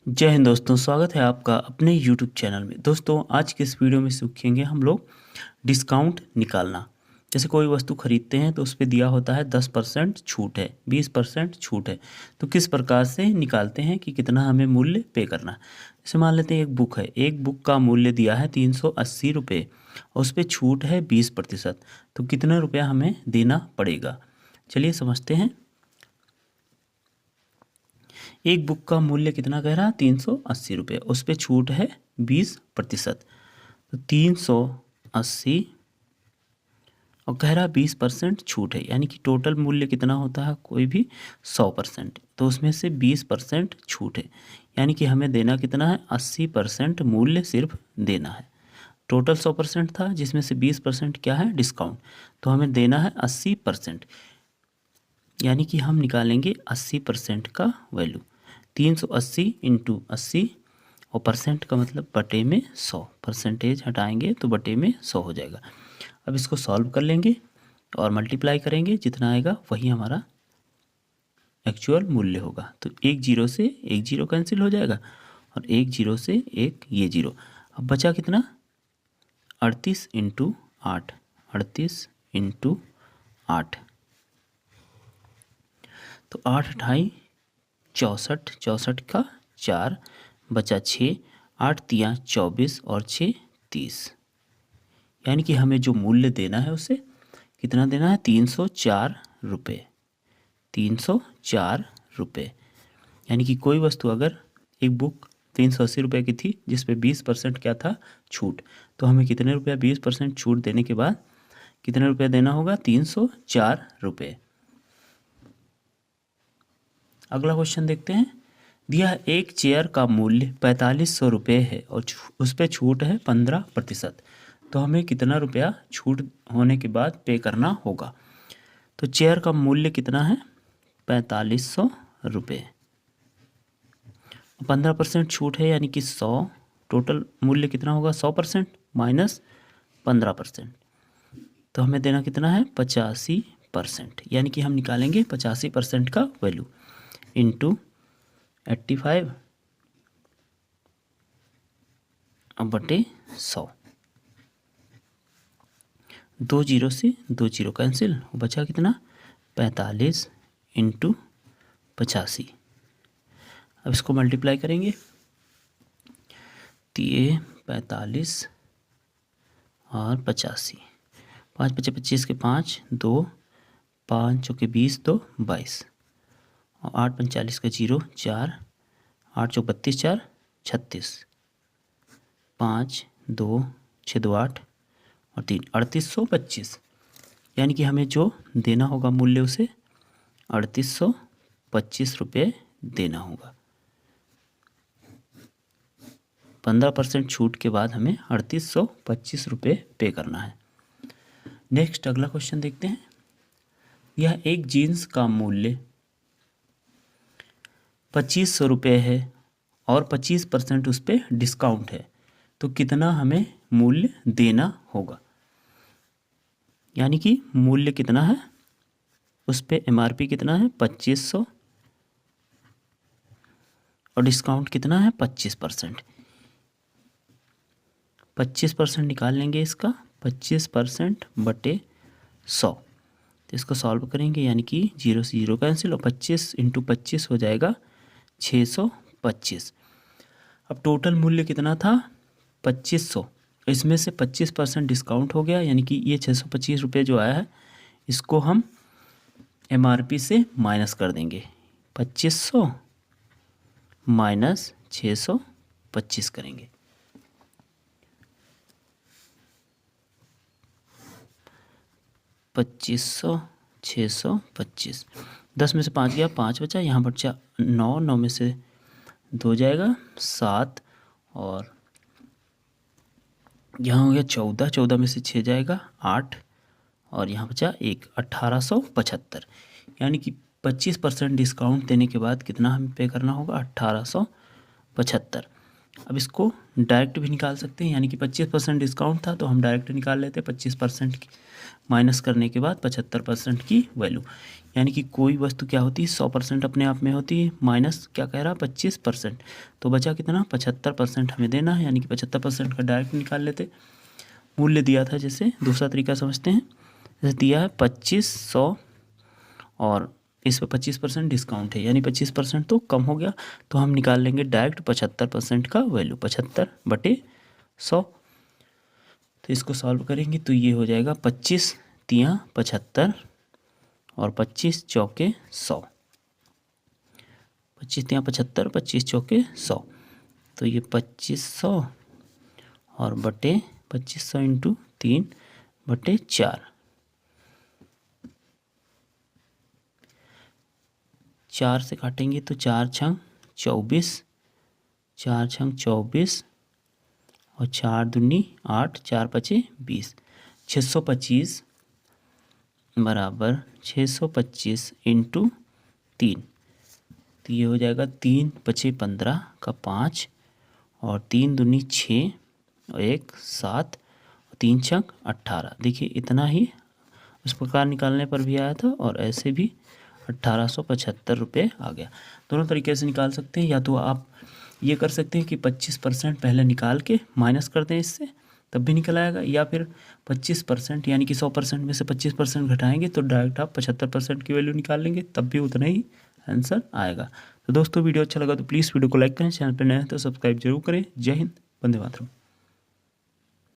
जय हिंद दोस्तों, स्वागत है आपका अपने YouTube चैनल में। दोस्तों, आज के इस वीडियो में सीखेंगे हम लोग डिस्काउंट निकालना। जैसे कोई वस्तु खरीदते हैं तो उस पे दिया होता है 10% छूट है, 20% छूट है। तो किस प्रकार से निकालते हैं कि कितना हमें मूल्य पे करना है। जैसे मान लेते हैं एक बुक है, एक बुक का मूल्य दिया है 380 रुपये और उस पर छूट है 20%। तो कितना रुपया हमें देना पड़ेगा, चलिए समझते हैं। एक बुक का मूल्य कितना कह रहा है, 380 रुपये, उस पर छूट है 20%। तो 380 और कह रहा 20% छूट है, यानी कि टोटल मूल्य कितना होता है कोई भी 100%, तो उसमें से 20% छूट है, यानी कि हमें देना कितना है 80% मूल्य सिर्फ देना है। टोटल 100% था जिसमें से 20% क्या है डिस्काउंट, तो हमें देना है 80%, यानी कि हम निकालेंगे 80% का वैल्यू। 380 इंटू 80 और परसेंट का मतलब बटे में 100, परसेंटेज हटाएंगे तो बटे में 100 हो जाएगा। अब इसको सॉल्व कर लेंगे और मल्टीप्लाई करेंगे, जितना आएगा वही हमारा एक्चुअल मूल्य होगा। तो एक जीरो से एक जीरो कैंसिल हो जाएगा और एक जीरो से एक ये जीरो। अब बचा कितना 38 इंटू 8, 38 इंटू 8, तो 8 अठाई 64, 64 का 4 बचा 6, 8 तियाँ 24 और 6 30, यानी कि हमें जो मूल्य देना है उसे कितना देना है 304 रुपये, 304 रुपये। यानी कि कोई वस्तु अगर एक बुक 380 रुपये की थी जिस पे 20% क्या था छूट, तो हमें कितने रुपया 20% छूट देने के बाद कितने रुपये देना होगा 304 रुपये। अगला क्वेश्चन देखते हैं। दिया है एक चेयर का मूल्य 4500 रुपये है और उस पर छूट है 15%, तो हमें कितना रुपया छूट होने के बाद पे करना होगा। तो चेयर का मूल्य कितना है 4500 रुपये, 15% छूट है यानी कि 100, टोटल मूल्य कितना होगा 100% माइनस 15%, तो हमें देना कितना है 85%, यानी कि हम निकालेंगे 85% का वैल्यू इंटू 85 अब बटे 100। 2 जीरो से 2 जीरो कैंसिल, बचा कितना 45 इंटू 85। अब इसको मल्टीप्लाई करेंगे तो ये 45 और 85, 5 पचे 25 के 5, 2 5 चौके 20, 2 22 और 8 45 का 0 4, 8 चौक 32 4 36, 5 2 6 2 8 और 3 3825, यानी कि हमें जो देना होगा मूल्य उसे 3825 रुपये देना होगा। 15% छूट के बाद हमें 3825 रुपये पे करना है। नेक्स्ट अगला क्वेश्चन देखते हैं। यह एक जीन्स का मूल्य 2500 रुपये है और 25% उस पर डिस्काउंट है, तो कितना हमें मूल्य देना होगा। यानी कि मूल्य कितना है उस पर MRP कितना है 2500 और डिस्काउंट कितना है 25%। 25% निकाल लेंगे इसका, 25% बटे 100, तो इसको सॉल्व करेंगे, यानी कि 0 से 0 कैंसिल और 25 इंटू 25 हो जाएगा 625। अब टोटल मूल्य कितना था 2500, इसमें से 25% डिस्काउंट हो गया, यानी कि ये 625 रुपये जो आया है इसको हम MRP से माइनस कर देंगे। 2500 माइनस 625 करेंगे, पच्चीस सौ 625, 10 में से 5 गया 5 बचा, यहाँ बचा 9, 9 में से 2 जाएगा 7 और यहाँ हो गया 14, 14 में से 6 जाएगा 8 और यहाँ बचा 1, 1875, यानी कि 25% डिस्काउंट देने के बाद कितना हमें पे करना होगा 1875। अब इसको डायरेक्ट भी निकाल सकते हैं, यानी कि 25% डिस्काउंट था तो हम डायरेक्ट निकाल लेते हैं 25% की माइनस करने के बाद 75% की वैल्यू। यानी कि कोई वस्तु क्या होती है 100% अपने आप में होती है, माइनस क्या कह रहा 25%, तो बचा कितना 75% हमें देना है, यानी कि 75% का डायरेक्ट निकाल लेते। मूल्य दिया था, जैसे दूसरा तरीका समझते हैं, जैसे दिया है 2500 और इस पर 25% डिस्काउंट है, यानी 25% तो कम हो गया, तो हम निकाल लेंगे डायरेक्ट 75% का वैल्यू, 75/100। तो इसको सॉल्व करेंगे तो ये हो जाएगा 25 तियाँ 75 और 25 चौके 100, 25 तियाँ 75, 25 चौके 100, तो ये 2500 और बटे 2500 इंटू 3/4, 4 से काटेंगे तो 4 छंग 24, 4 छंग 24 और 4 दूनी 8, 4 पचे 20, 625 बराबर 625 इंटू 3, तो ये हो जाएगा 3 पचे 15 का 5 और 3 दूनी 6 और 1 7 और 3 छंग 18। देखिए इतना ही उस प्रकार निकालने पर भी आया था और ऐसे भी 1875 रुपये आ गया। दोनों तरीके से निकाल सकते हैं, या तो आप ये कर सकते हैं कि 25% पहले निकाल के माइनस कर दें इससे, तब भी निकल आएगा, या फिर 25% यानी कि 100% में से 25% घटाएंगे तो डायरेक्ट आप 75% की वैल्यू निकाल लेंगे, तब भी उतना ही आंसर आएगा। तो दोस्तों वीडियो अच्छा लगा तो प्लीज़ वीडियो को लाइक करें, चैनल पर नए हैं तो सब्सक्राइब जरूर करें। जय हिंद, वंदे मातरम।